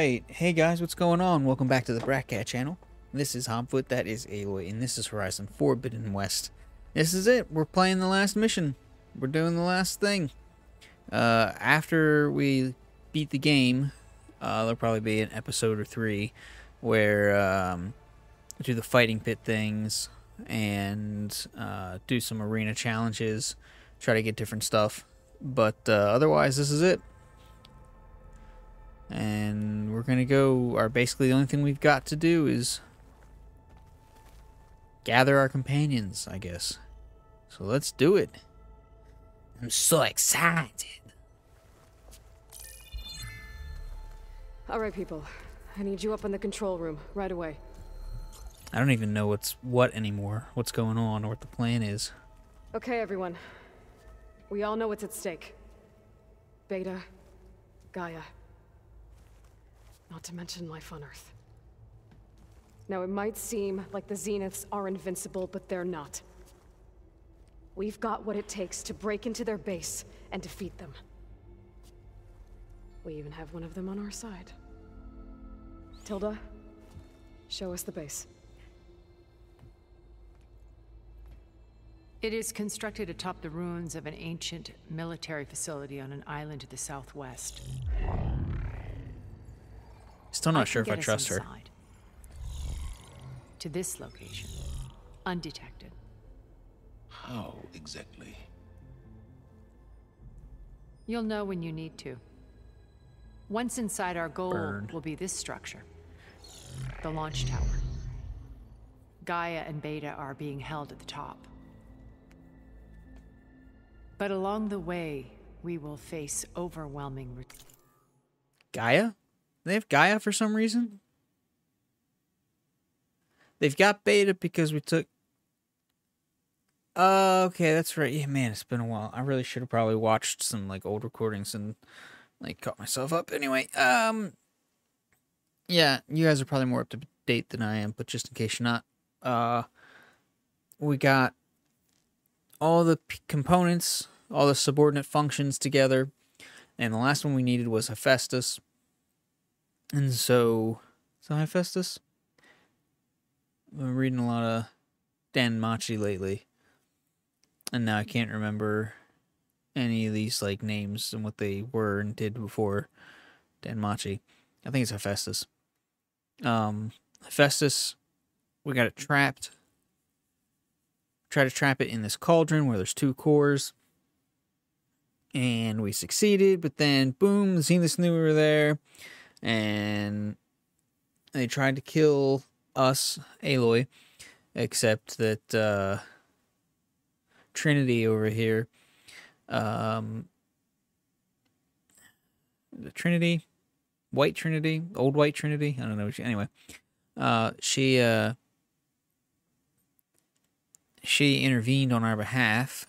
Alright, hey guys, what's going on? Welcome back to the Bratcat channel. This is Hobfoot, that is Aloy, and this is Horizon Forbidden West. This is it, we're playing the last mission. We're doing the last thing. After we beat the game, there'll probably be an episode or 3 where we do the fighting pit things and do some arena challenges, try to get different stuff. But otherwise, this is it. And we're gonna go, basically the only thing we've got to do is gather our companions, I guess. So let's do it. I'm so excited. Alright, people. I need you up in the control room right away. I don't even know what's what anymore, what's going on, or what the plan is. Okay, everyone. We all know what's at stake. Beta, Gaia. Not to mention life on Earth. Now, it might seem like the Zeniths are invincible, but they're not. We've got what it takes to break into their base and defeat them. We even have one of them on our side. Tilda, show us the base. It is constructed atop the ruins of an ancient military facility on an island to the southwest. Still not sure if I trust her. To this location, undetected. How exactly? You'll know when you need to. Once inside, our goal Burn. will be this structure, the launch tower. Gaia and Beta are being held at the top. But along the way, we will face overwhelming Gaia? They have Gaia for some reason? They've got Beta because we took... okay, that's right. Yeah, man, it's been a while. I really should have probably watched some, like, old recordings and, like, caught myself up. Anyway, yeah, you guys are probably more up to date than I am, but just in case you're not, we got all the components, all the subordinate functions together, and the last one we needed was Hephaestus. And so, Hephaestus? I've been reading a lot of Dan Machi lately, and now I can't remember any of these like names and what they were and did before Dan Machi. I think it's Hephaestus. Hephaestus, we got it trapped. Try to trap it in this cauldron where there's 2 cores. And we succeeded, but then, boom, the Zeniths knew we were there. And they tried to kill us, Aloy. Except that, Trinity over here. The Trinity? White Trinity? Old White Trinity? I don't know. Anyway. She intervened on our behalf,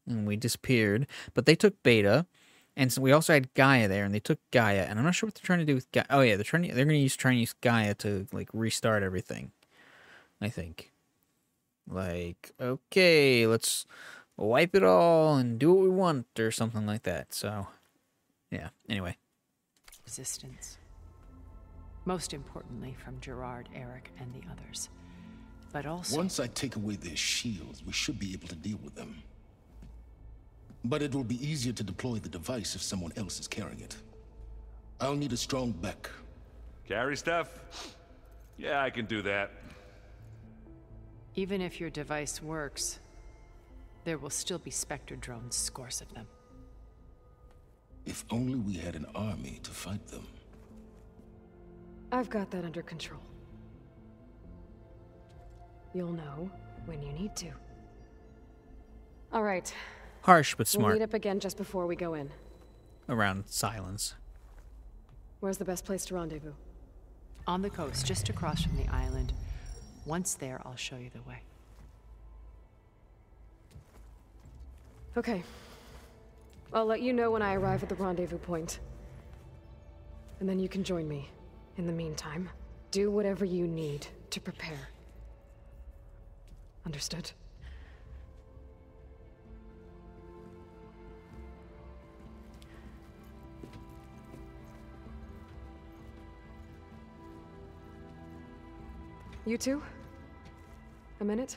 and we disappeared. But they took Beta, and so we also had Gaia there, and they took Gaia. And I'm not sure what they're trying to do with Gaia. Oh yeah, they're going to try and use Gaia to like restart everything. I think. Like, okay, let's wipe it all and do what we want, or something like that. So, yeah. Anyway. resistance. Most importantly, from Gerard, Eric, and the others. But also... Once I take away their shields, we should be able to deal with them. But it will be easier to deploy the device if someone else is carrying it. I'll need a strong back. Carry stuff? Yeah, I can do that. Even if your device works, there will still be Spectre drones, scores of them. If only we had an army to fight them. I've got that under control. You'll know when you need to. All right. Harsh but We'll smart. meet up again just before we go in. Around silence. Where's the best place to rendezvous? On the coast, just across from the island. Once there, I'll show you the way. Okay. I'll let you know when I arrive at the rendezvous point. And then you can join me. In the meantime, do whatever you need to prepare. Understood? You two? A minute?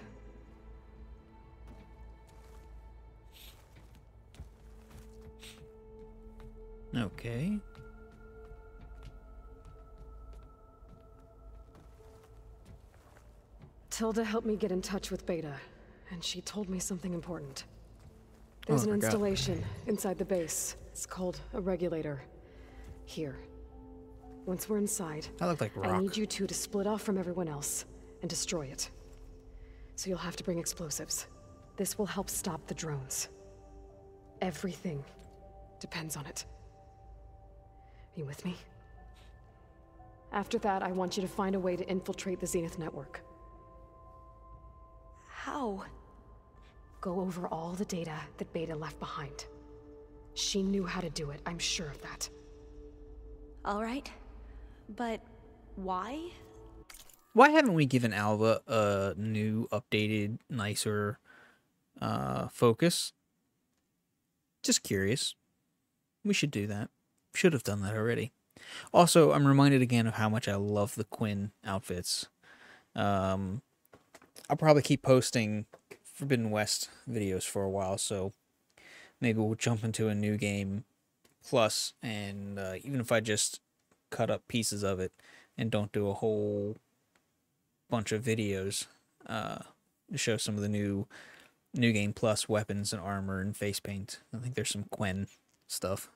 Okay. Tilda helped me get in touch with Beta, and she told me something important. There's Oh, I an forgot. installation inside the base. It's called a regulator. Here. Once we're inside, That looked like I rock. need you two to split off from everyone else and destroy it. So you'll have to bring explosives. This will help stop the drones. Everything depends on it. Are you with me? After that, I want you to find a way to infiltrate the Zenith network. How? Go over all the data that Beta left behind. She knew how to do it, I'm sure of that. All right. But why? Why haven't we given Alva a new, updated, nicer focus? Just curious. We should do that. Should have done that already. Also, I'm reminded again of how much I love the Quinn outfits. I'll probably keep posting Forbidden West videos for a while, so maybe we'll jump into a new game plus, and even if I just cut up pieces of it and don't do a whole bunch of videos to show some of the new game plus weapons and armor and face paint. I think there's some Quen stuff.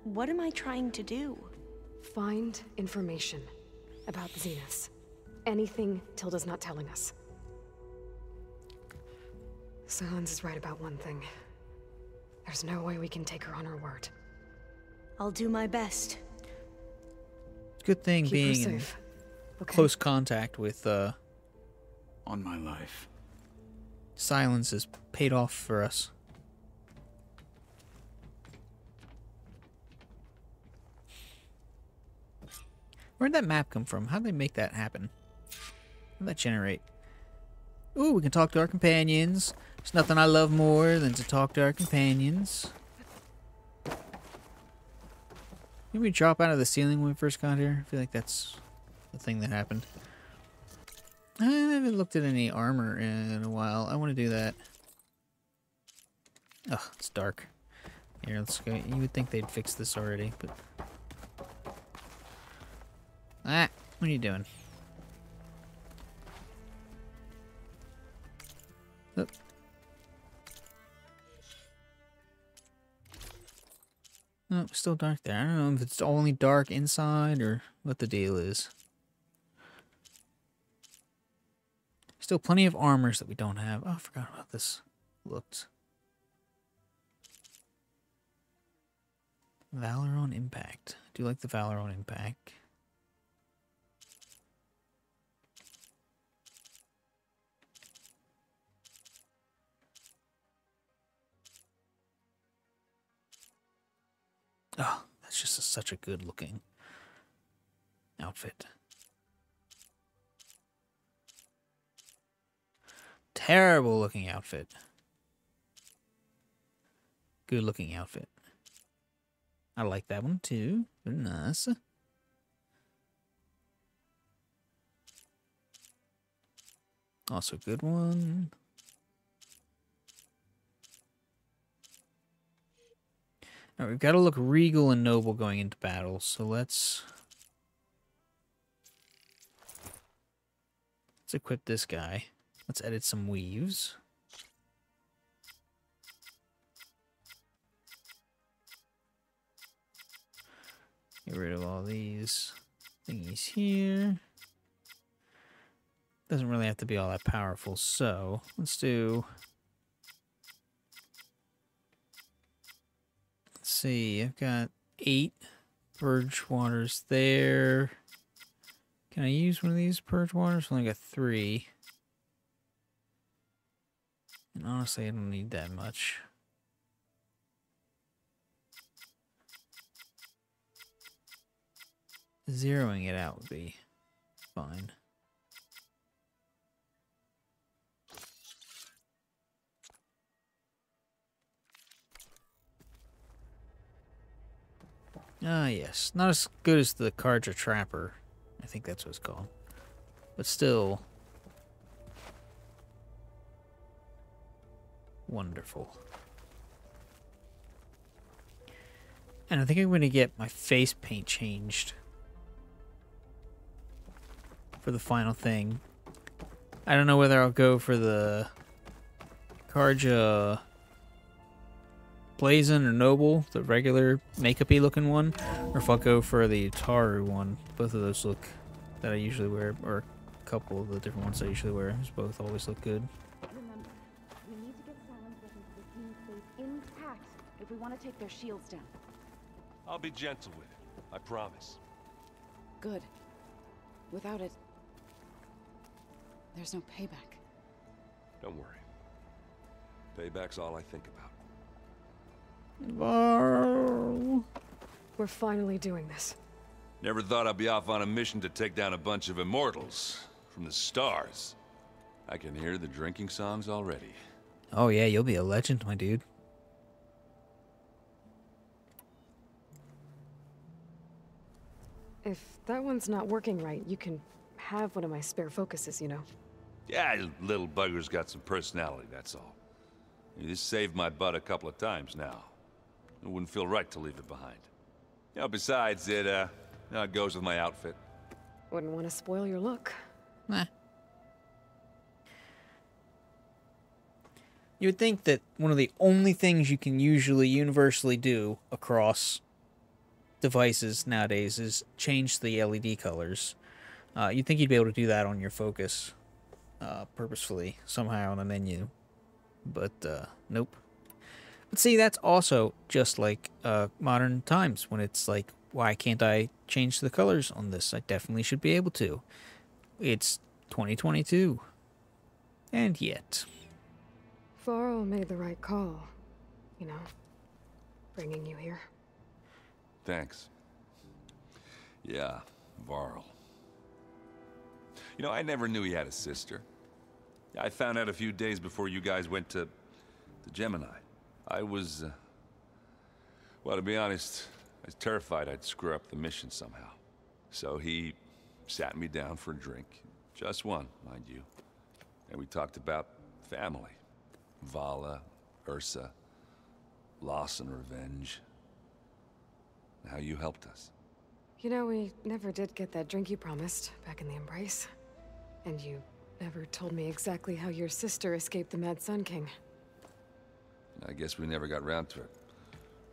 What am I trying to do? Find information about the Zeniths. Anything Tilda's not telling us. Silence is right about one thing. There's no way we can take her on her word. I'll do my best. Good thing Keep her being in safe. Okay? close contact with On my life. Silence has paid off for us. Where'd that map come from? How'd they make that happen? How'd that generate? Ooh, we can talk to our companions. There's nothing I love more than to talk to our companions. Did we drop out of the ceiling when we first got here? I feel like that's the thing that happened. I haven't looked at any armor in a while. I want to do that. Ugh, it's dark. Here, let's go. You would think they'd fix this already, but... Ah, what are you doing? Oh. Oh, still dark there. I don't know if it's only dark inside or what the deal is. Still plenty of armors that we don't have. Oh, I forgot about this. Looked. Valor on Impact. I do like the Valor on Impact. Oh, that's just such a good looking outfit. Terrible looking outfit. Good looking outfit. I like that one too. Very nice. Also good one. Now we've got to look regal and noble going into battle, so let's equip this guy. Let's edit some weaves. Get rid of all these thingies here. Doesn't really have to be all that powerful, so let's do... Let's see, I've got 8 purge waters there. Can I use one of these purge waters? I've only got 3. And honestly, I don't need that much. Zeroing it out would be fine. Ah, yes. Not as good as the Carja Trapper. I think that's what it's called. but still wonderful. And I think I'm going to get my face paint changed for the final thing. I don't know whether I'll go for the Karja Blazon or Noble, the regular makeup-y looking one, or if I'll go for the Utaru one. Both of those look that I usually wear, or a couple of the different ones I usually wear. Those both always look good. Remember, we need to get Silence weapons to the team's base intact if we want to take their shields down. I'll be gentle with it, I promise. Good. Without it, there's no payback. Don't worry. Payback's all I think about. Varl. We're finally doing this. Never thought I'd be off on a mission to take down a bunch of immortals from the stars. I can hear the drinking songs already. Oh yeah, you'll be a legend, my dude. If that one's not working right, you can have one of my spare focuses, you know. Yeah, little bugger's got some personality, that's all. This saved my butt a couple of times now. It wouldn't feel right to leave it behind. You know, besides, it goes with my outfit. Wouldn't want to spoil your look. Eh. You would think that one of the only things you can usually universally do across devices nowadays is change the LED colors. You'd think you'd be able to do that on your focus purposefully somehow on a menu, but nope. But see, that's also just like modern times when it's like, why can't I change the colors on this? I definitely should be able to. It's 2022, and yet. Varl made the right call, you know, bringing you here. Thanks. Yeah, Varl. You know, I never knew he had a sister. I found out a few days before you guys went to Gemini. I was, well, to be honest, I was terrified I'd screw up the mission somehow. So he sat me down for a drink. Just one, mind you. And we talked about family. Vala, Ursa, loss and revenge. How you helped us. You know, we never did get that drink you promised back in the Embrace. And you never told me exactly how your sister escaped the Mad Sun King. I guess we never got around to it.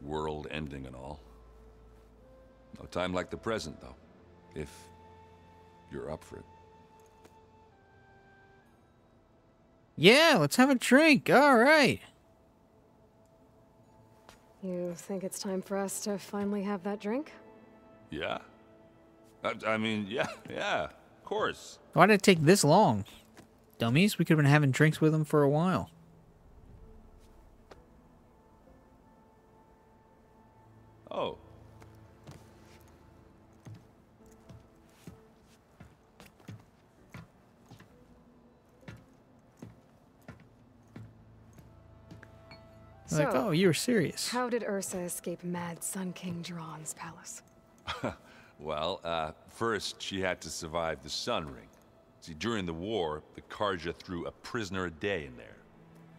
World ending and all. No time like the present, though. If you're up for it. Yeah, let's have a drink. All right. You think it's time for us to finally have that drink? Yeah? I mean, yeah, of course. Why did it take this long? Dummies, we could have been having drinks with them for a while. Oh. Like, oh, you were serious. How did Ursa escape Mad Sun King Jiran's palace? Well, first she had to survive the Sun Ring. See, during the war, the Karja threw a prisoner a day in there.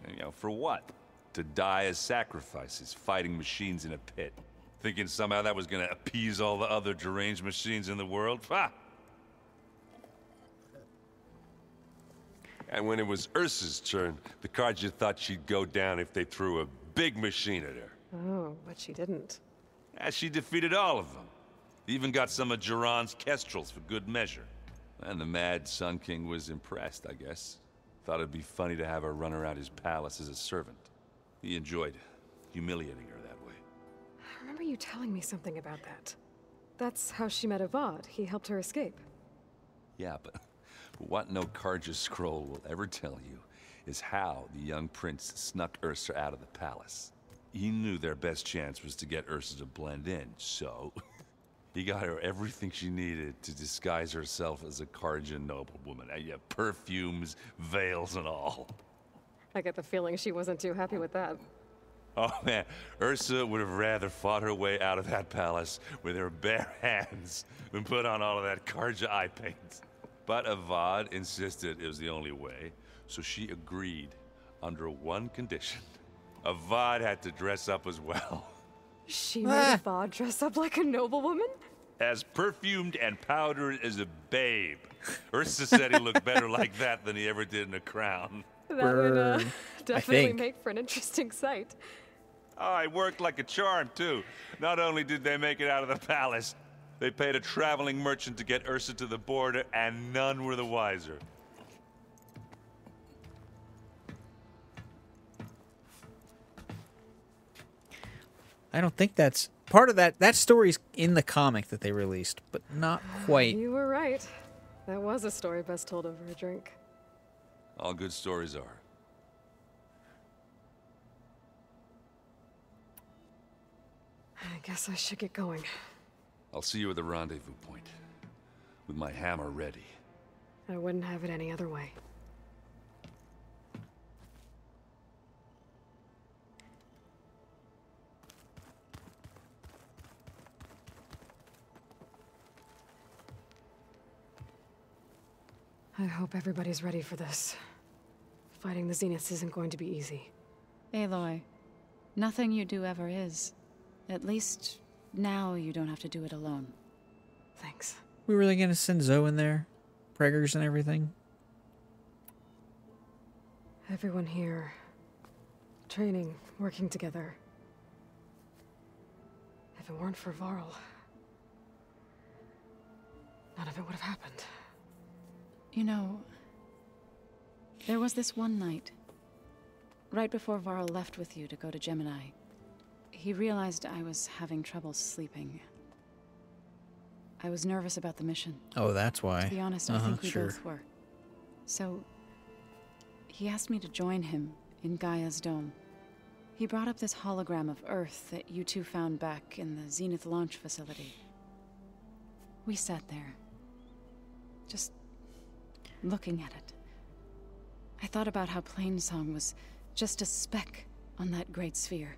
And, you know, for what? To die as sacrifices, fighting machines in a pit. Thinking somehow that was gonna appease all the other deranged machines in the world? Ha! And when it was Ursa's turn, the Karja thought she'd go down if they threw a big machine at her. Oh, but she didn't. And she defeated all of them. Even got some of Jiran's kestrels for good measure. And the Mad Sun King was impressed, I guess. Thought it'd be funny to have her run around his palace as a servant. He enjoyed humiliating her that way. I remember you telling me something about that. That's how she met Avad. He helped her escape. Yeah, but what no Karja scroll will ever tell you is how the young prince snuck Ursa out of the palace. He knew their best chance was to get Ursa to blend in, so he got her everything she needed to disguise herself as a Karja noblewoman. Yeah, perfumes, veils, and all. I get the feeling she wasn't too happy with that. Oh man, Ursa would have rather fought her way out of that palace with her bare hands than put on all of that Karja eye paint. But Avad insisted it was the only way, so she agreed under one condition. Avad had to dress up as well. She made Avad dress up like a noblewoman? As perfumed and powdered as a babe. Ursa said he looked better like that than he ever did in a crown. That would Burn, definitely think. make for an interesting sight. Oh, it worked like a charm, too. Not only did they make it out of the palace, they paid a traveling merchant to get Ursa to the border, and none were the wiser. I don't think that's part of that. That story's in the comic that they released, but not quite. You were right. That was a story best told over a drink. All good stories are. I guess I should get going. I'll see you at the rendezvous point, with my hammer ready. I wouldn't have it any other way. I hope everybody's ready for this. Fighting the Zeniths isn't going to be easy. Aloy, nothing you do ever is. At least, now you don't have to do it alone. Thanks. We really gonna send Zoe in there, Preggers and everything? Everyone here, training, working together. If it weren't for Varl, none of it would have happened. You know, there was this one night, right before Varl left with you to go to Gemini. He realized I was having trouble sleeping. I was nervous about the mission. Oh, that's why. To be honest, I think we sure. both were. So, he asked me to join him in Gaia's dome. He brought up this hologram of Earth that you two found back in the Zenith launch facility. We sat there, just looking at it. I thought about how Plainsong was just a speck on that great sphere.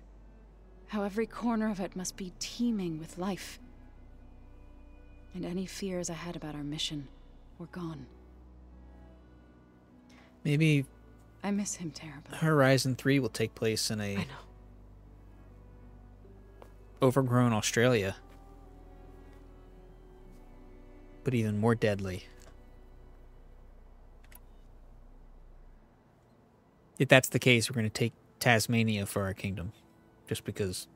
How every corner of it must be teeming with life. And any fears I had about our mission were gone. Maybe I miss him terribly. Horizon 3 will take place in I a know. overgrown Australia. But even more deadly. If that's the case, we're going to take Tasmania for our kingdom. Just because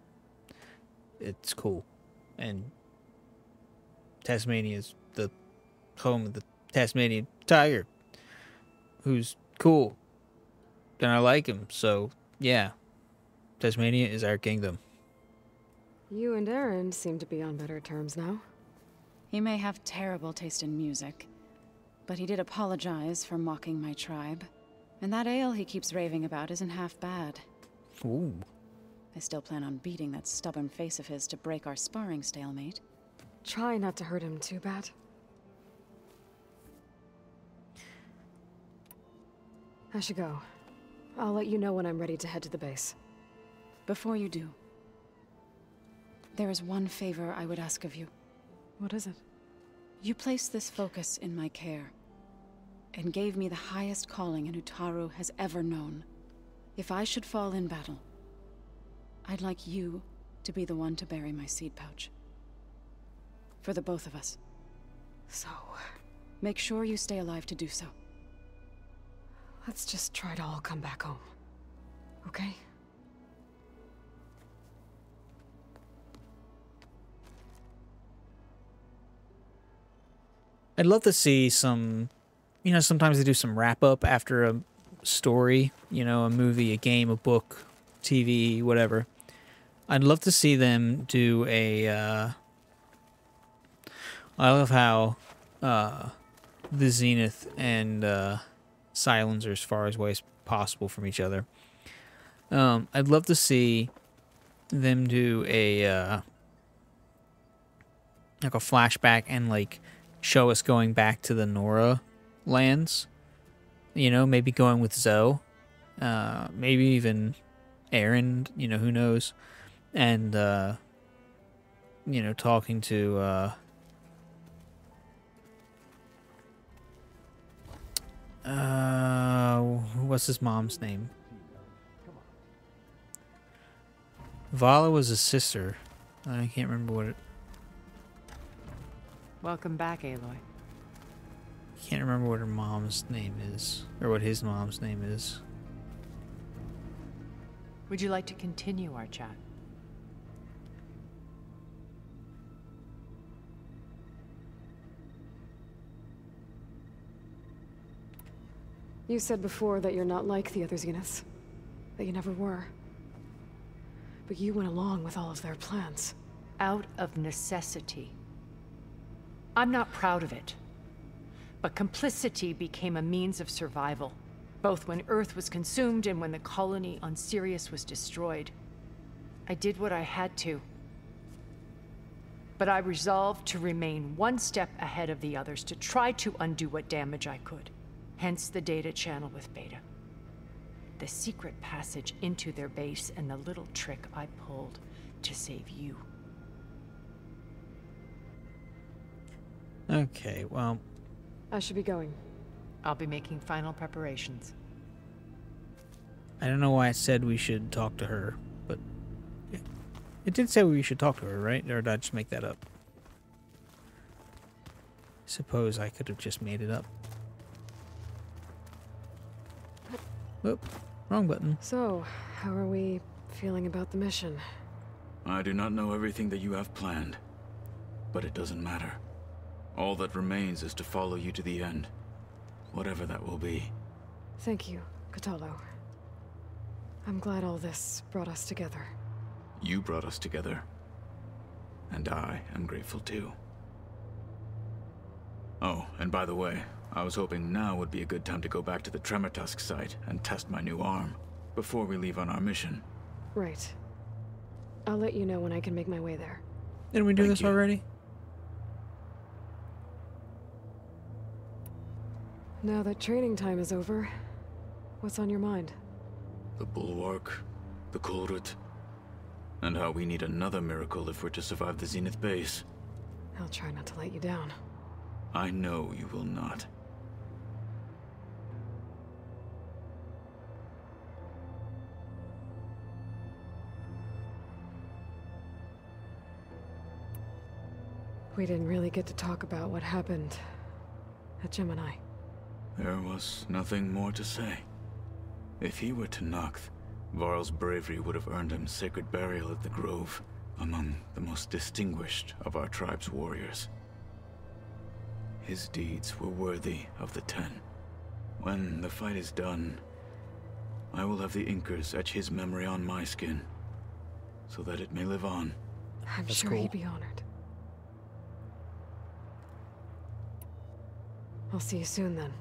it's cool. And Tasmania is the home of the Tasmanian tiger. Who's cool. And I like him, so yeah. Tasmania is our kingdom. You and Aaron seem to be on better terms now. He may have terrible taste in music, but he did apologize for mocking my tribe. And that ale he keeps raving about isn't half bad. Ooh. I still plan on beating that stubborn face of his to break our sparring stalemate. Try not to hurt him too bad. I should go. I'll let you know when I'm ready to head to the base. Before you do, there is one favor I would ask of you. What is it? You placed this focus in my care, and gave me the highest calling an Utaru has ever known. If I should fall in battle, I'd like you to be the one to bury my seed pouch. For the both of us. So, Make sure you stay alive to do so. let's just try to all come back home. Okay? I'd love to see some, you know, sometimes they do some wrap up after a story, you know, a movie, a game, a book, TV, whatever. I'd love to see them do a, I love how, the Zenith and, Silence are as far away as possible from each other. I'd love to see them do a, like a flashback and like show us going back to the Nora lands. You know, maybe going with Zoe. Maybe even Aaron, you know, who knows. And, you know, talking to, What's his mom's name? Vala was his sister. I can't remember what it... Welcome back, Aloy. Can't remember what her mom's name is. Or what his mom's name is. Would you like to continue our chat? You said before that you're not like the other Zeniths. That you never were. But you went along with all of their plans. Out of necessity. I'm not proud of it. But complicity became a means of survival, both when Earth was consumed and when the colony on Sirius was destroyed. I did what I had to. But I resolved to remain one step ahead of the others, to try to undo what damage I could. Hence the data channel with Beta. The secret passage into their base and the little trick I pulled to save you. Okay, well... I should be going. I'll be making final preparations. I don't know why it said we should talk to her, but... It did say we should talk to her, right? Or did I just make that up? Suppose I could have just made it up. Whoop, wrong button. So, how are we feeling about the mission? I do not know everything that you have planned, but it doesn't matter. All that remains is to follow you to the end, whatever that will be. Thank you, Kotallo. I'm glad all this brought us together. You brought us together, and I am grateful too. Oh, and by the way, I was hoping now would be a good time to go back to the Tremortusk site and test my new arm, before we leave on our mission. Right. I'll let you know when I can make my way there. Didn't we do Thank this you. already? Now that training time is over, what's on your mind? The Bulwark, the Kulrut, and how we need another miracle if we're to survive the Zenith base. I'll try not to let you down. I know you will not. We didn't really get to talk about what happened at Gemini. There was nothing more to say. If he were to Noct, Varl's bravery would have earned him sacred burial at the Grove, among the most distinguished of our tribe's warriors. His deeds were worthy of the Ten. When the fight is done, I will have the Inkers etch his memory on my skin, so that it may live on. I'm That's sure cool. he'd be honored. I'll see you soon then.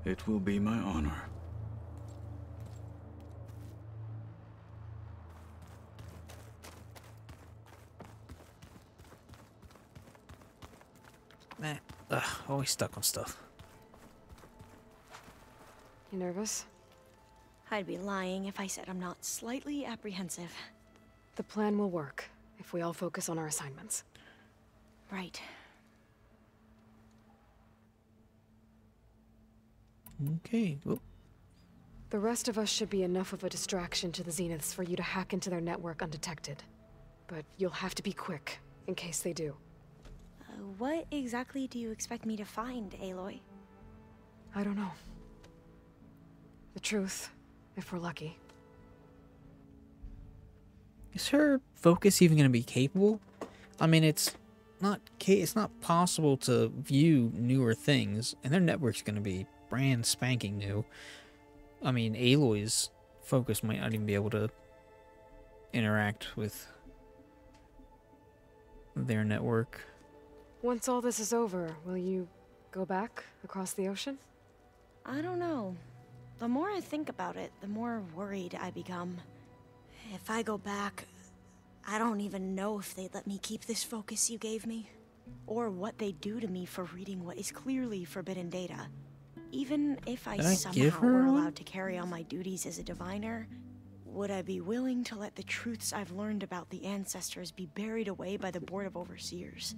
It will be my honor. Nah, always stuck on stuff. You nervous? I'd be lying if I said I'm not slightly apprehensive. The plan will work if we all focus on our assignments. Right. Okay, well, The rest of us should be enough of a distraction to the Zeniths for you to hack into their network undetected. But you'll have to be quick, in case they do. What exactly do you expect me to find, Aloy? I don't know. The truth, if we're lucky. is her focus even going to be capable? I mean, it's not possible to view newer things, and their network's going to be brand spanking new. I mean, Aloy's focus might not even be able to interact with their network. Once all this is over, will you go back across the ocean? I don't know. The more I think about it, the more worried I become. If I go back, I don't even know if they'd let me keep this focus you gave me, or what they'd do to me for reading what is clearly forbidden data. Even if I Did I give somehow her were one? allowed to carry on my duties as a diviner, would I be willing to let the truths I've learned about the ancestors be buried away by the Board of Overseers?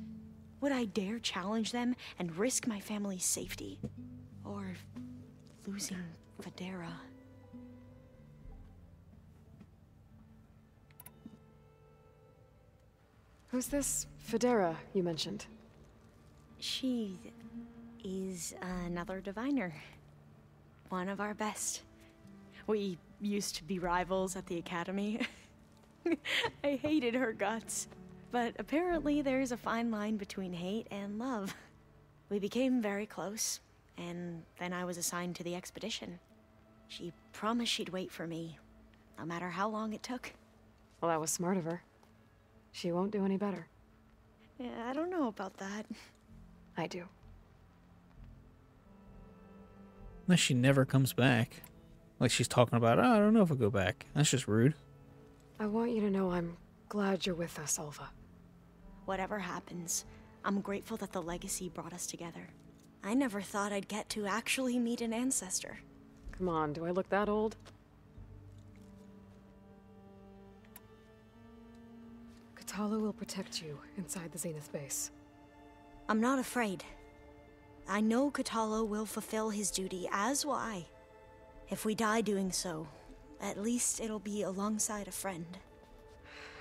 Would I dare challenge them and risk my family's safety? Or losing Federa. Who's this Federa you mentioned? She is another diviner. One of our best. We used to be rivals at the academy. I hated her guts. But apparently there's a fine line between hate and love. We became very close, and then I was assigned to the expedition. She promised she'd wait for me, no matter how long it took. Well, that was smart of her. She won't do any better. Yeah, I don't know about that. I do. Unless she never comes back. Like she's talking about, oh, I don't know if I'll go back. That's just rude. I want you to know I'm glad you're with us, Alva. Whatever happens, I'm grateful that the legacy brought us together. I never thought I'd get to actually meet an ancestor. Come on, do I look that old? Katala will protect you inside the Zenith base. I'm not afraid. I know Katala will fulfill his duty, as will I. If we die doing so, at least it'll be alongside a friend.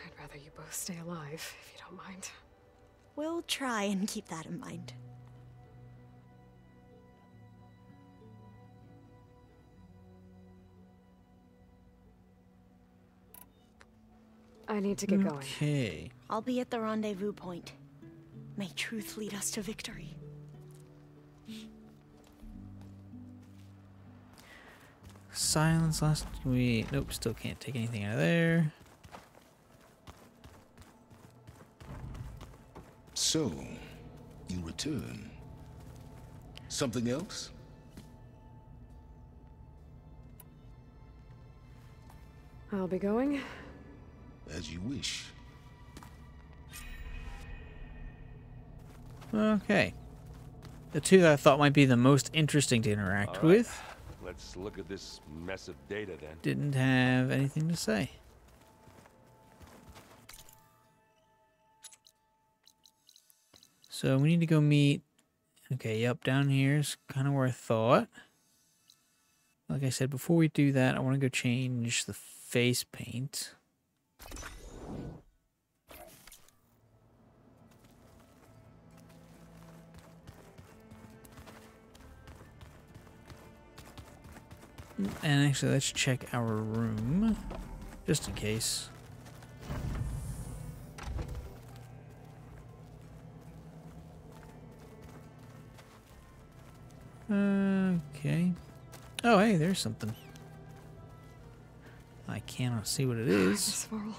I'd rather you both stay alive, if you don't mind. We'll try and keep that in mind. I need to get going. Okay. I'll be at the rendezvous point. May truth lead us to victory. Silence last week. Nope, still can't take anything out of there. So, you return. Something else? I'll be going. As you wish. Okay. The two that I thought might be the most interesting to interact All right. with Let's look at this mess of data then. didn't have anything to say. So we need to go meet. Okay, yep, down here's kind of where I thought. Like I said, before we do that, I want to go change the face paint. And actually, let's check our room, just in case. Okay. Oh, hey, there's something. I cannot see what it is. Svarl.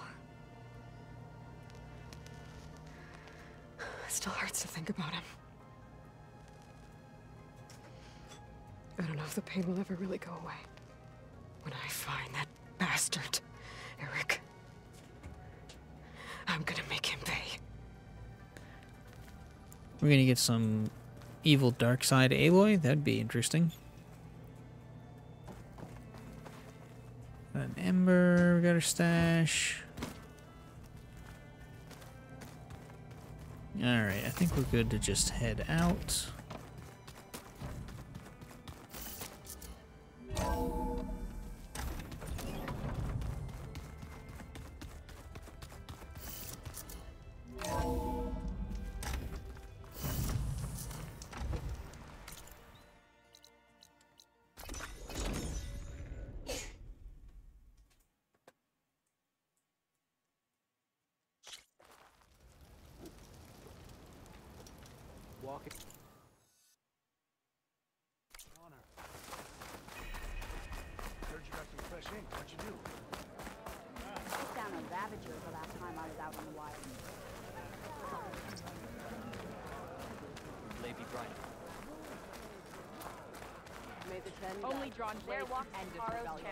It still hurts to think about him. I don't know if the pain will ever really go away. When I find that bastard, Eric, I'm gonna make him pay. We're gonna get some evil dark side Aloy. That'd be interesting. Got an ember. We got our stash. All right, I think we're good to just head out. Walking. Heard you got some fresh ink. What'd you do? Took down a Ravager the last time I was out in the wild. Lady Bright. May the ten Only drawn there blades walks end of Taro's rebellion.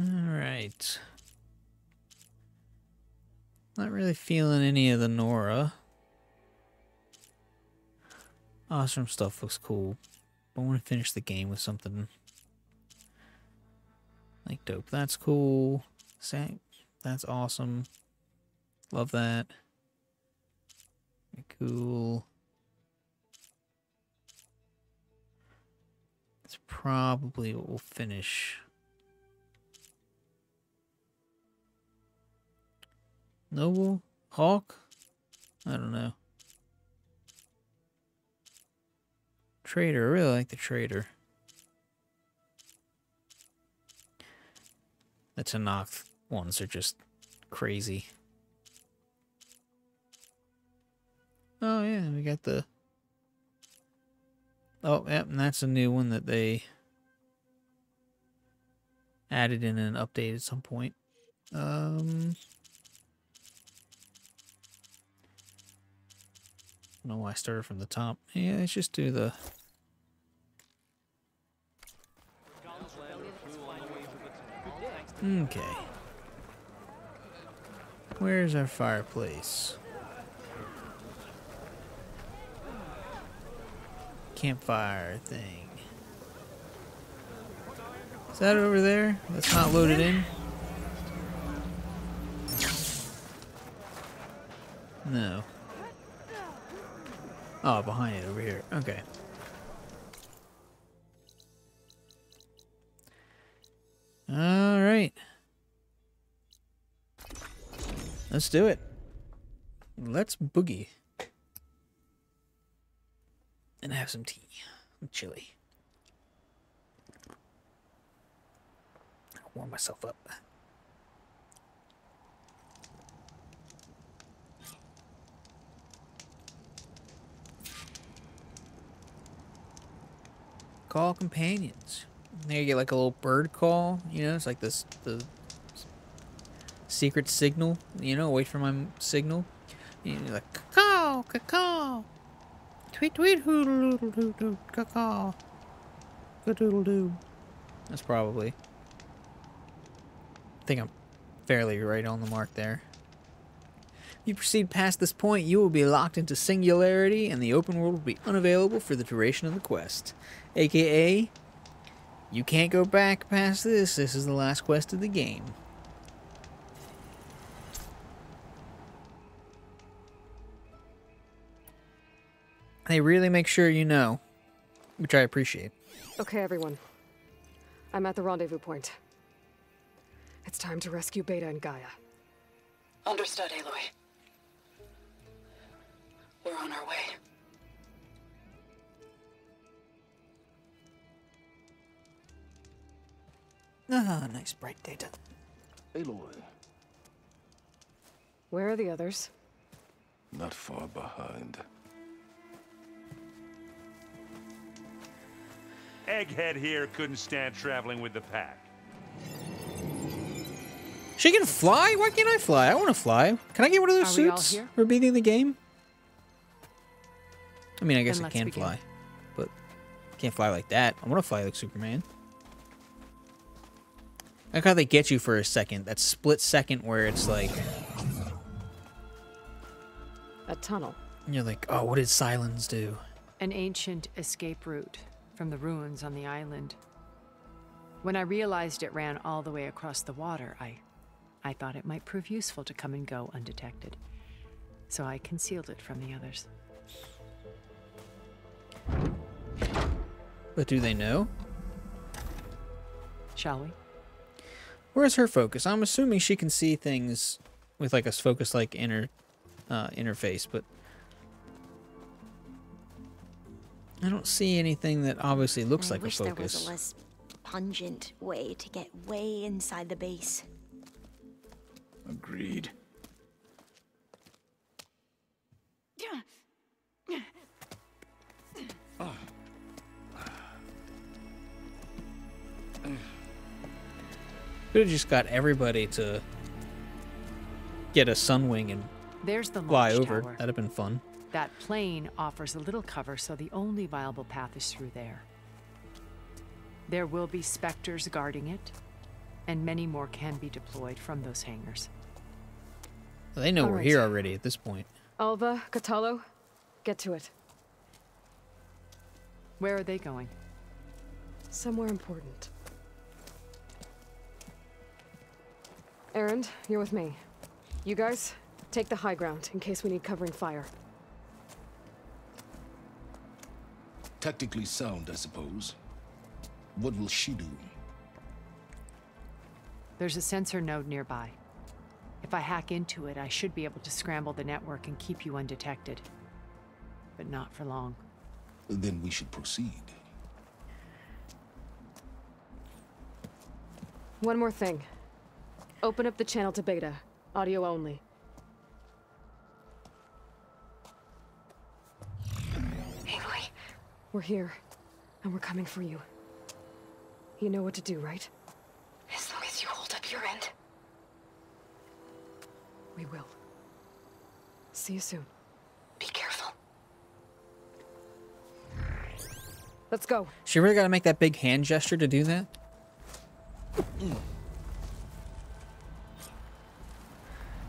champion. All right. Not really feeling any of the Nora. Awesome stuff looks cool. I want to finish the game with something like dope. That's cool. That's awesome. Love that. Very cool. probably what we'll finish. Noble? Hawk? I don't know. Trader. I really like the trader. The Tanakh ones are just crazy. Oh yeah, we got the... Oh, yep, and that's a new one that they added in an update at some point. I don't know why I started from the top. Yeah, let's just do the... Okay. Where's our fireplace? Campfire thing. Is that over there? That's not loaded in? No. Oh, behind it over here. Okay. Alright. Let's do it. Let's boogie. And have some tea. I'm chilly. I'll warm myself up. Call companions. There you get like a little bird call, you know, it's like this the secret signal, you know, wait for my signal. And you're like caw, caw, tweet tweet hoodle doodle doo doo caw, doodle doo. That's probably. I think I'm fairly right on the mark there. If you proceed past this point, you will be locked into singularity, and the open world will be unavailable for the duration of the quest. AKA, you can't go back past this. This is the last quest of the game. They really make sure you know, which I appreciate. Okay, everyone. I'm at the rendezvous point. It's time to rescue Beta and Gaia. Understood, Aloy. We're on our way. Ah, nice bright data. Aloy, Where are the others? not far behind. Egghead here couldn't stand traveling with the pack. She can fly? Why can't I fly? I want to fly. Can I get one of those Are we all suits here? for beating the game? I mean, I guess Then I let's can begin. fly, but I can't fly like that. I want to fly like Superman. I like how they get you for a second. That split second where it's like... A tunnel. You're like, oh, what did Silence do? An ancient escape route from the ruins on the island. When I realized it ran all the way across the water, I thought it might prove useful to come and go undetected. So I concealed it from the others. But do they know? Shall we? Where's her focus? I'm assuming she can see things with like a focus-like interface, but I don't see anything that obviously looks like a I wish there was focus. a less pungent way to get way inside the base. Agreed. Could have just got everybody to get a sunwing and There's the fly launch over. tower. That'd have been fun. That plane offers a little cover, so the only viable path is through there. There will be specters guarding it, and many more can be deployed from those hangars. They know All we're right. here already at this point. Alva, Catalo, get to it. Where are they going? Somewhere important. Erend, you're with me. You guys, take the high ground in case we need covering fire. Tactically sound, I suppose. What will she do? There's a sensor node nearby. If I hack into it, I should be able to scramble the network and keep you undetected. But not for long. Then we should proceed. One more thing. Open up the channel to Beta. Audio only. Aloy. We're here, and we're coming for you. You know what to do, right? As long as you hold up your end. We will. See you soon. Be careful. Let's go. She really got to make that big hand gesture to do that?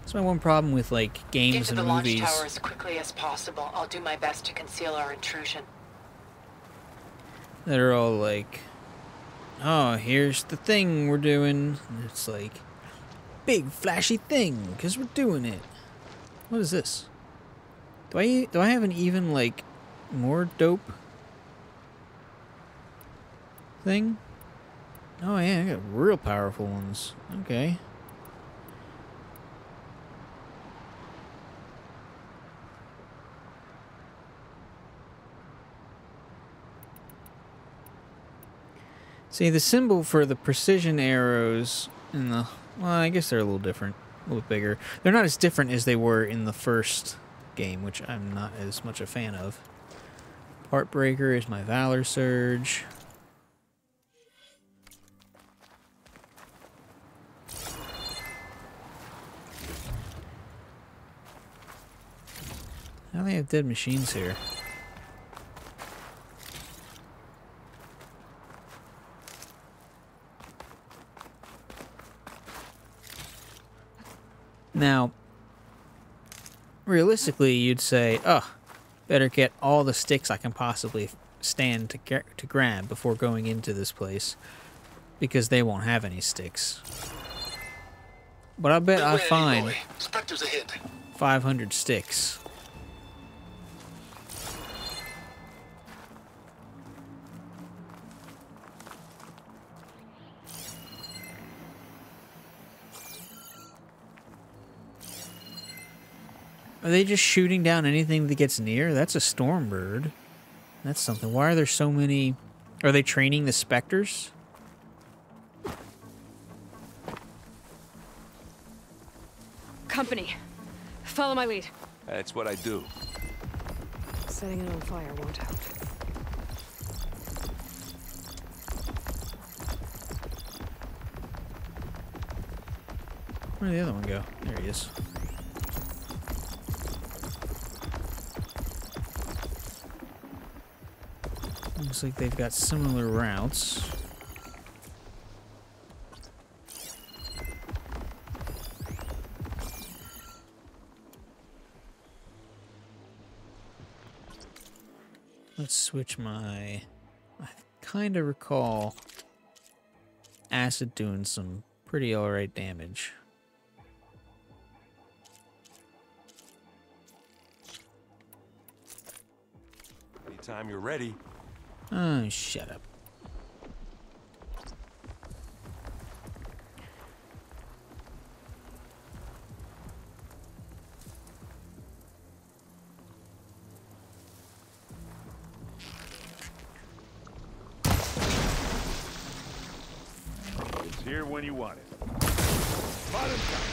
That's my one problem with, like, games Into and the movies. launch tower as quickly as possible. I'll do my best to conceal our intrusion. That are all like, oh, here's the thing we're doing. And it's like, big flashy thing, because we're doing it. What is this? Do I have an even, like, more dope thing? Oh yeah, I got real powerful ones. Okay. See, the symbol for the precision arrows in the... Well, I guess they're a little different. A little bit bigger. They're not as different as they were in the first game, which I'm not as much a fan of. Heartbreaker is my Valor Surge. Now they have dead machines here. Now, realistically, you'd say, oh, better get all the sticks I can possibly stand to grab before going into this place, because they won't have any sticks. But I bet I'll find 500 sticks. Are they just shooting down anything that gets near? That's a Stormbird. That's something. Why are there so many... Are they training the Spectres? Company. Follow my lead. That's what I do. Setting it on fire won't help. Where'd the other one go? There he is. Looks like they've got similar routes. Let's switch my... I kind of recall acid doing some pretty alright damage. Anytime you're ready. Oh, shut up. It's here when you want it. Bottom time.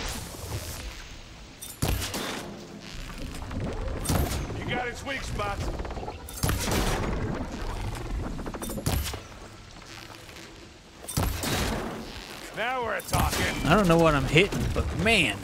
You got its weak spots. Now we're talking. I don't know what I'm hitting, but man.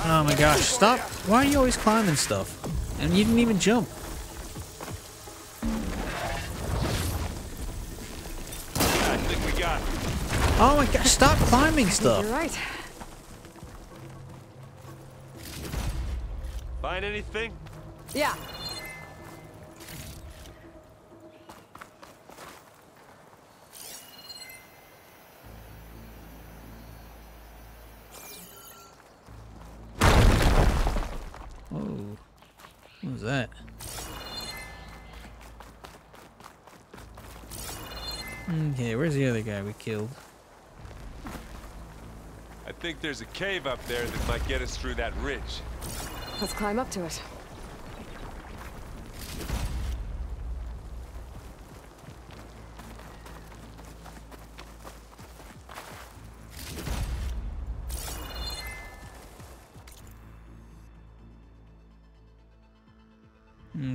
Oh my gosh, stop. Why are you always climbing stuff? And you didn't even jump. I think we got it. Oh my gosh, stop climbing stuff. You're right. Find anything? Yeah. What was that? Okay, where's the other guy we killed? I think there's a cave up there that might get us through that ridge. Let's climb up to it.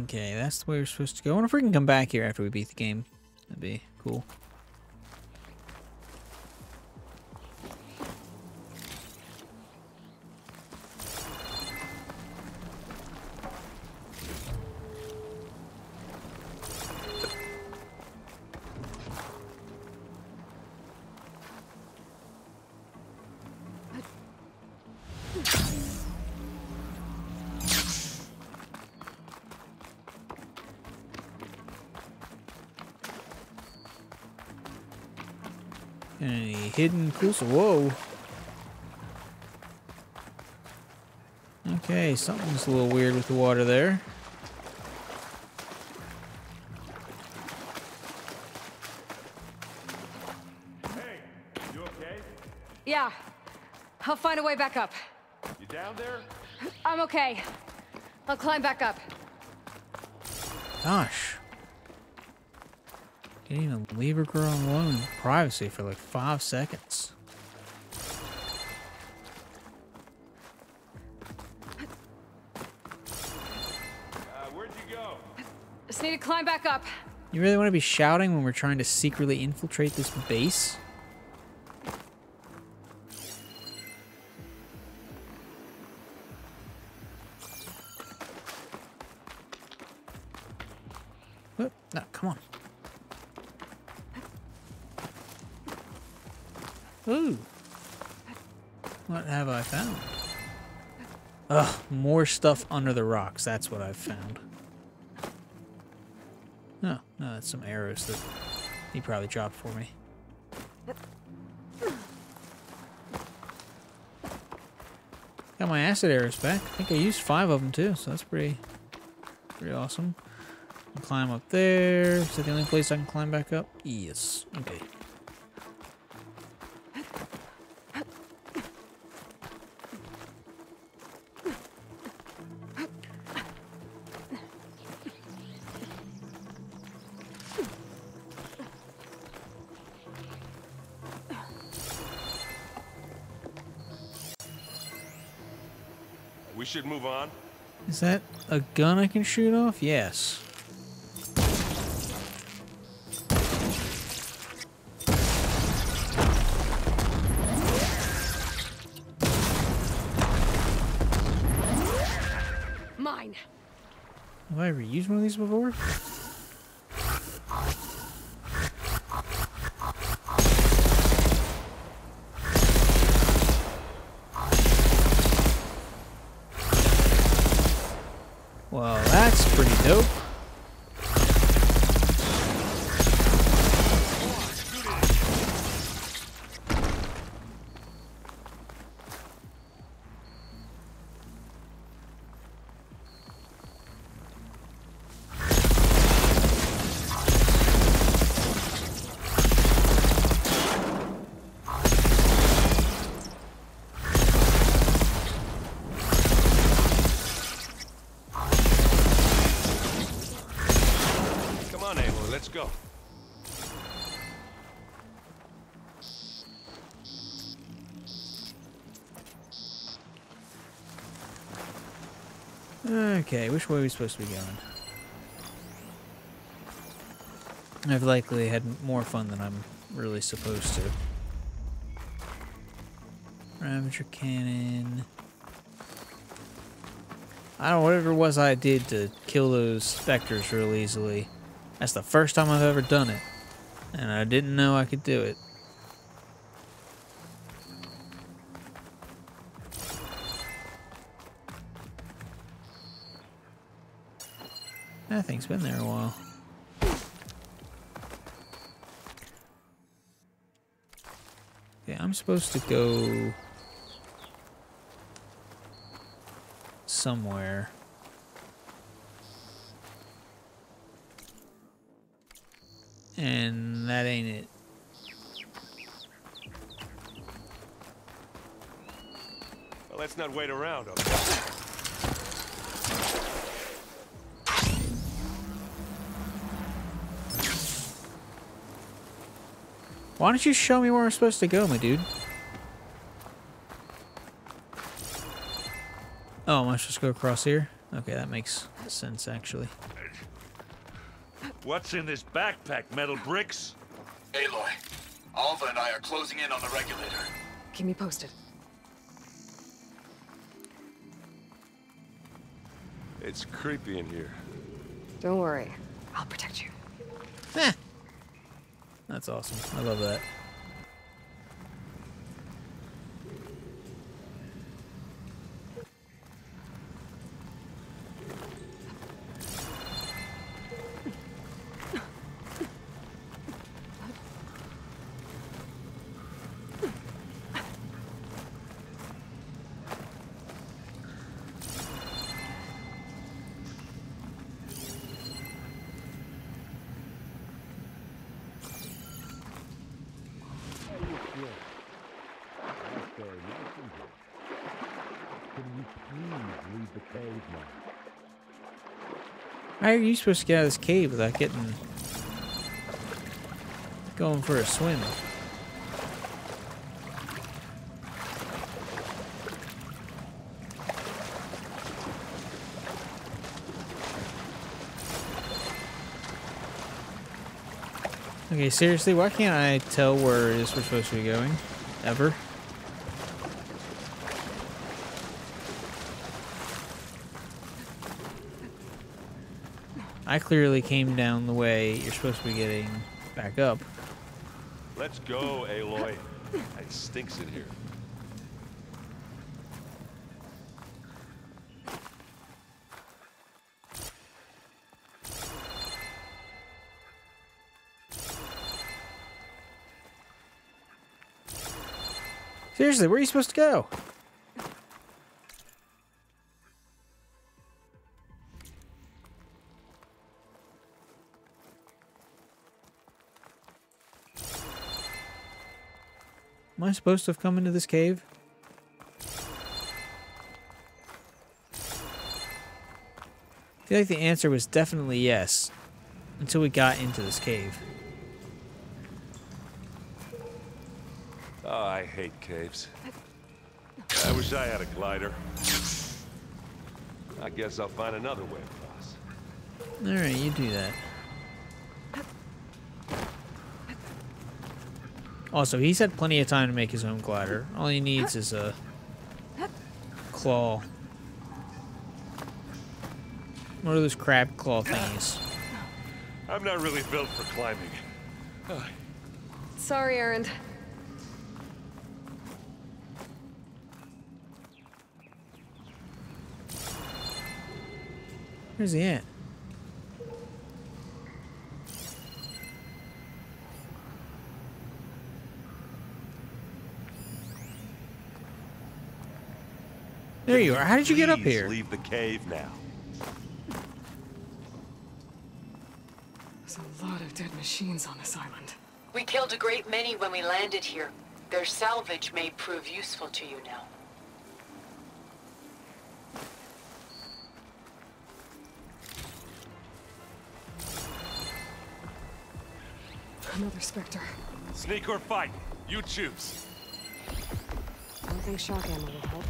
Okay, that's the way we're supposed to go. I wonder if we can come back here after we beat the game. That'd be cool. Any hidden cool stuff? Whoa. Okay, something's a little weird with the water there. Hey, you okay? Yeah. I'll find a way back up. You down there? I'm okay. I'll climb back up. Gosh. Can't even leave her girl alone in privacy for like 5 seconds. Where'd you go? Just need to climb back up. You really want to be shouting when we're trying to secretly infiltrate this base? Oh, no, come on. Ooh. What have I found? Ugh, more stuff under the rocks. That's what I've found. No, no, that's some arrows that he probably dropped for me. Got my acid arrows back. I think I used 5 of them too, so that's pretty awesome. I'll climb up there. Is that the only place I can climb back up? Yes. Okay. We should move on. Is that a gun I can shoot off? Yes. Mine. Have I ever used one of these before? Well, that's pretty dope. Come on, Aloy, let's go. Okay, which way are we supposed to be going? I've likely had more fun than I'm really supposed to. Ravager cannon. I don't know, whatever it was I did to kill those specters real easily. That's the first time I've ever done it. And I didn't know I could do it. That thing's been there a while. Okay, I'm supposed to go somewhere. And that ain't it. Well, let's not wait around. Why don't you show me where I'm supposed to go, my dude? Oh, am I supposed to go across here? Okay, that makes sense, actually. What's in this backpack, metal bricks? Aloy, Alva and I are closing in on the regulator. Keep me posted. It's creepy in here. Don't worry. I'll protect you. Eh. That's awesome. I love that. How are you supposed to get out of this cave without going for a swim? Okay, seriously, why can't I tell where it is we're supposed to be going? Ever? I clearly came down the way you're supposed to be getting back up. Let's go, Aloy. It stinks in here. Seriously, where are you supposed to go? Am I supposed to have come into this cave? I feel like the answer was definitely yes, until we got into this cave. Oh, I hate caves. I wish I had a glider. I guess I'll find another way across. Alright, you do that. Also, he's had plenty of time to make his own glider. All he needs is a claw. What are those crab claw thingies? I'm not really built for climbing. Sorry, Erend. Where's he at? There you are. How did you get up Please here? Leave the cave now. There's a lot of dead machines on this island. We killed a great many when we landed here. Their salvage may prove useful to you now. Another Spectre. Sneak or fight, you choose. I don't think shock ammo will help.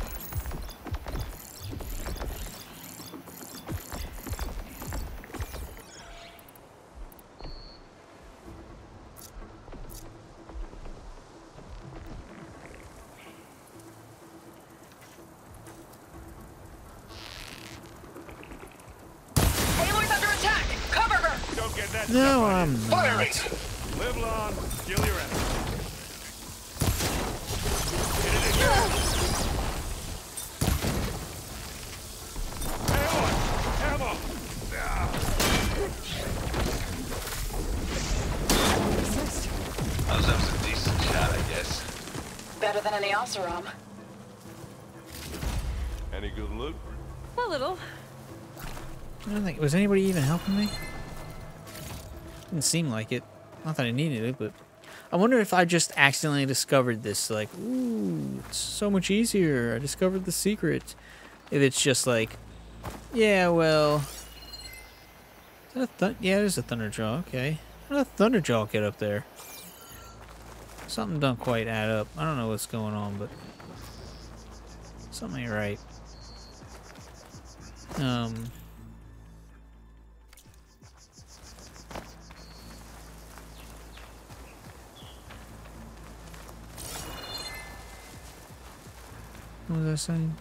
Aloy's under attack! Cover her! Don't get that No, stuff on I'm you. not. Live long, kill your enemy. Get it in here. Ammo! Those have some decent shot, I guess. Better than any Oseram. Any good loot? A little. I don't think. Was anybody even helping me? Didn't seem like it. Not that I needed it, but I wonder if I just accidentally discovered this. Like, ooh, it's so much easier. I discovered the secret. If it's just like, yeah, well, is that yeah, it is a Thunderjaw. Okay, how did a Thunderjaw get up there? Something don't quite add up. I don't know what's going on, but something ain't right. What was I saying?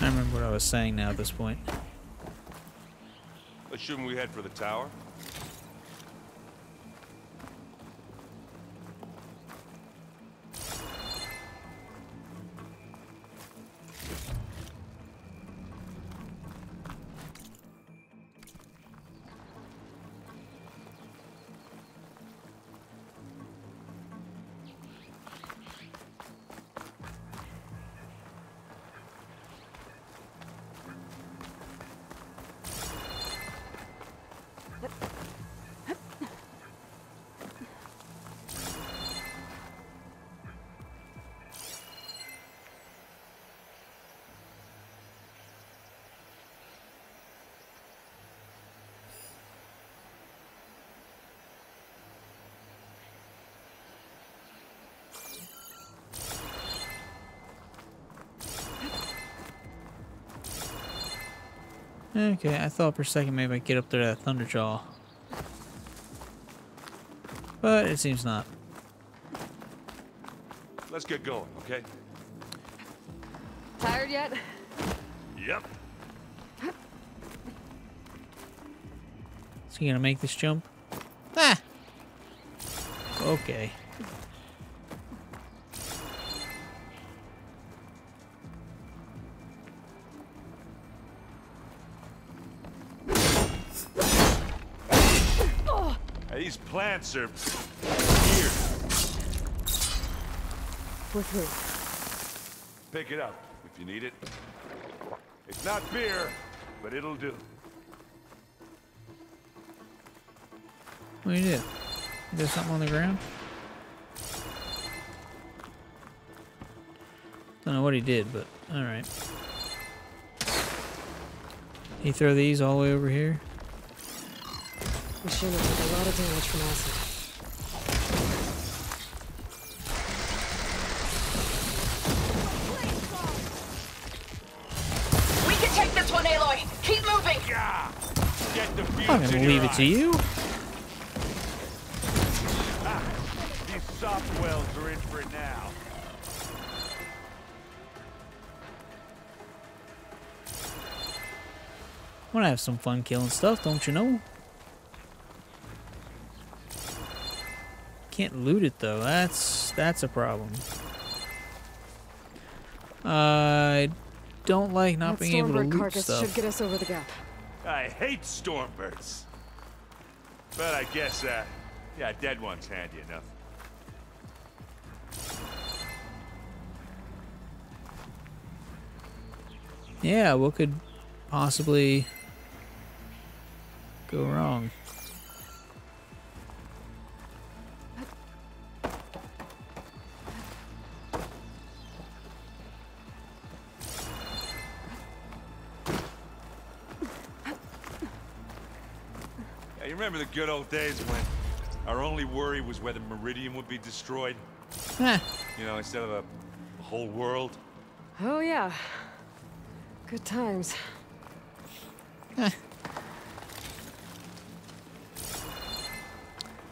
I remember what I was saying now at this point. But shouldn't we head for the tower? Okay, I thought for a second maybe I'd get up there to that Thunderjaw. But it seems not. Let's get going, okay? Tired yet? Yep. Is he gonna make this jump? Ah! Okay. These plants are weird. We're through. Pick it up if you need it. It's not beer, but it'll do. What do you do? There's something on the ground? Don't know what he did, but alright. He throw these all the way over here? Machine will take a lot of damage from acid. We can take this one, Aloy. Keep moving. Yeah. Get the fuse I'm gonna leave it to you. These soft wells are in for it now. Wanna have some fun killing stuff, don't you know? Can't loot it though. That's a problem. I don't like not That being able to Stormbird loot carcass stuff. should get us over the gap. I hate stormbirds. But I guess, yeah, dead one's handy enough. Yeah, what could possibly go wrong? Yeah, you remember the good old days when our only worry was whether Meridian would be destroyed? Eh. You know, instead of a whole world? Oh yeah. Good times.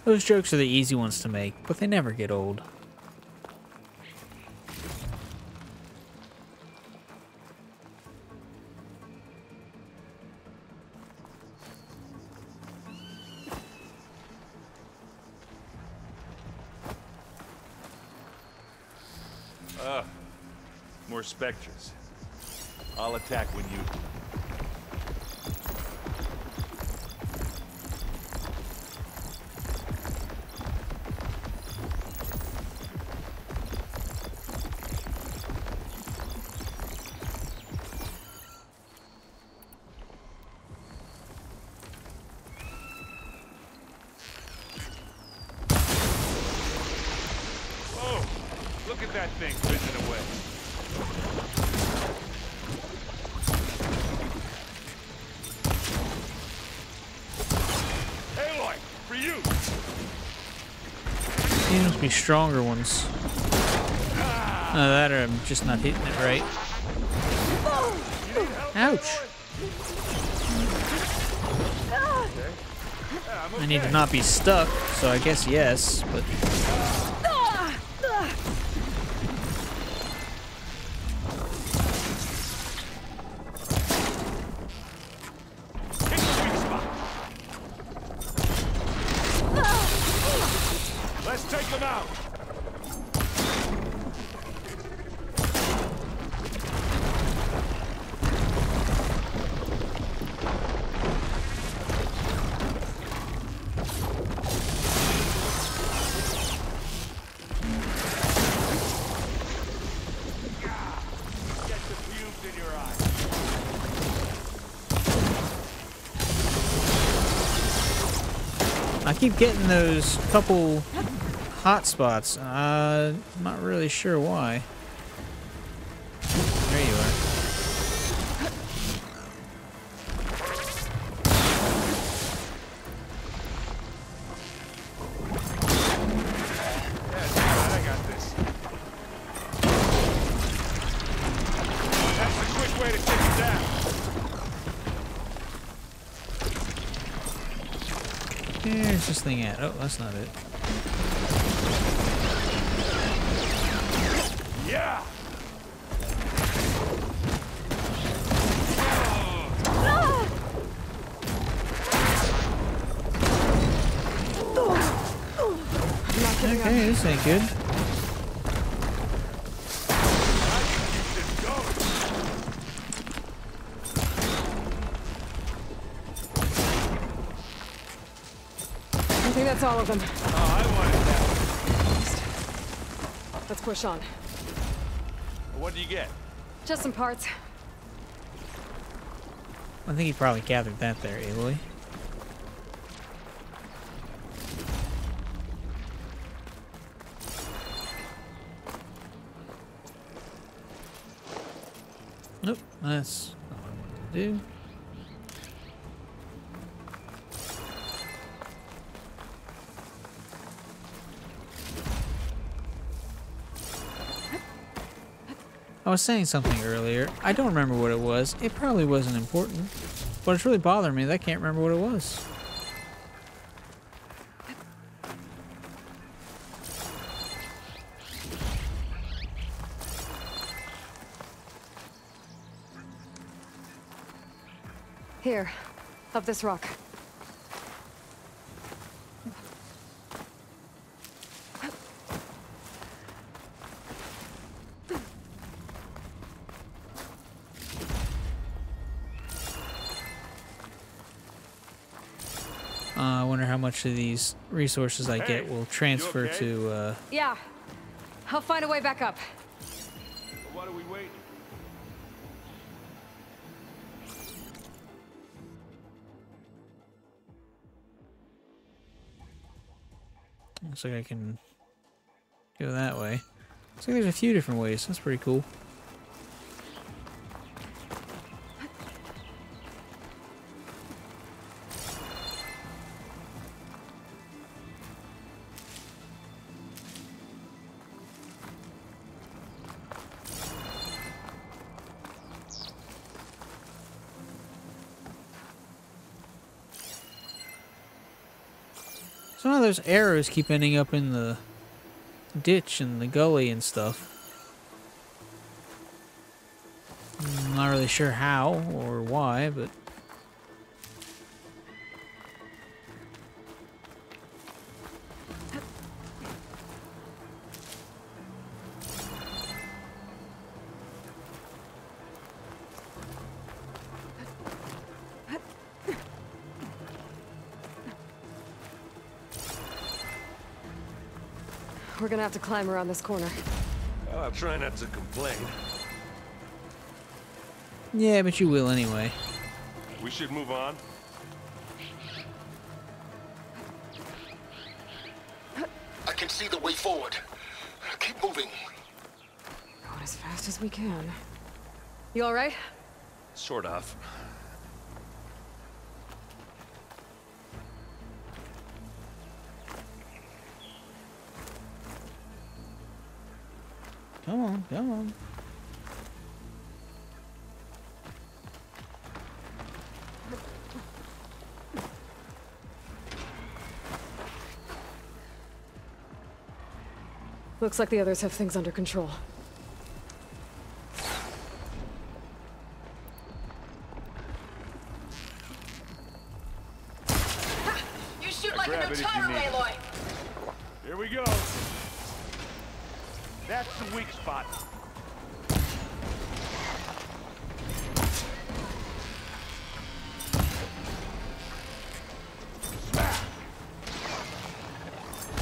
Those jokes are the easy ones to make, but they never get old. More specters. I'll attack when you... that thing fizzing away. Aloy, for you. These must be stronger ones. Oh, that or I'm just not hitting it right. Ouch! I need to not be stuck, so I guess yes, but... Let's take them out. I keep getting those couple hot spots. I'm not really sure why. There you are. I got this. That's the quick way to take it down. Where's this thing at? Oh, that's not it. Yeah. Okay, this ain't good. I think that's all of them. Oh, I wanted that. Let's push on. What do you get? Just some parts. I think he probably gathered that there, Aloy. Nope, that's not what I wanted to do. I was saying something earlier. I don't remember what it was. It probably wasn't important. But it's really bothering me that I can't remember what it was. Here, up this rock. I wonder how much of these resources I get will transfer okay? to, Yeah. I'll find a way back up. Well, what are we waiting? looks like I can go that way. Looks like there's a few different ways. That's pretty cool. Some of those arrows keep ending up in the ditch and the gully and stuff. I'm not really sure how or why, but... We're gonna have to climb around this corner. Well, I'll try not to complain. Yeah, but you will anyway. We should move on. I can see the way forward. Keep moving. As fast as we can. You all right? Sort of. Come on, come on. Looks like the others have things under control. You shoot like a new tire, Aloy! Here we go. That's the weak spot.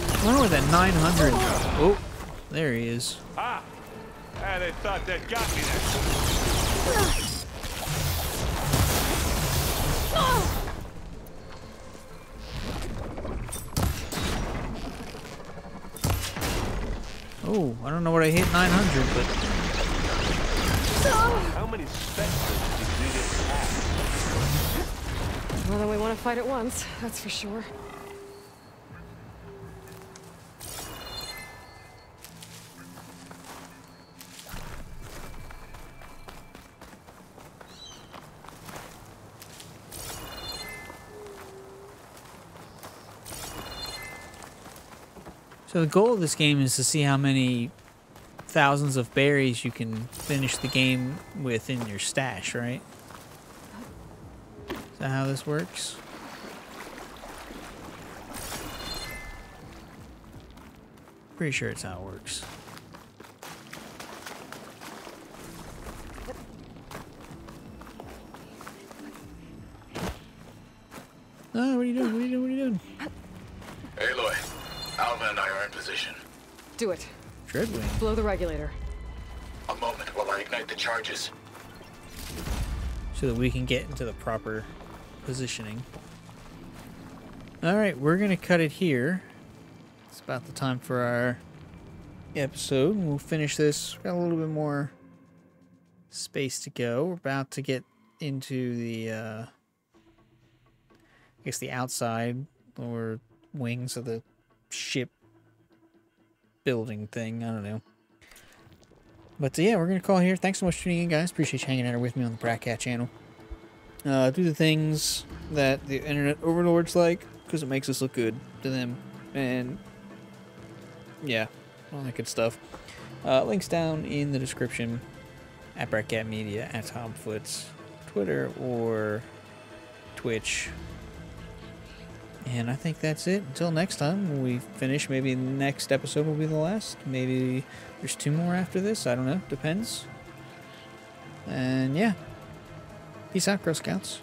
I wonder where that 900. Oh, there he is. Ah! They thought that got me Oh, I don't know what I hit 900, but. How many specters did you just have? More than we want to fight at once, that's for sure. So the goal of this game is to see how many thousands of berries you can finish the game with in your stash, right? Is that how this works? Pretty sure it's how it works. Oh, what are you doing? What are you doing? What are you doing? Aloy, Alva and I are in position. Do it. Dreadwing. Blow the regulator. A moment while I ignite the charges. So that we can get into the proper positioning. Alright, we're going to cut it here. It's about the time for our episode. We'll finish this. Got a little bit more space to go. We're about to get into the, I guess the outside or wings of the ship building thing. I don't know. But yeah, we're going to call here. Thanks so much for tuning in, guys. Appreciate you hanging out with me on the Bratcat channel. Do the things that the internet overlords like, because it makes us look good to them. And yeah, all that good stuff. Links down in the description at Bratcat Media, at Tomfoots, Twitter or Twitch. And I think that's it. Until next time, when we finish, maybe the next episode will be the last. Maybe there's 2 more after this. I don't know. Depends. And yeah. Peace out, Girl Scouts.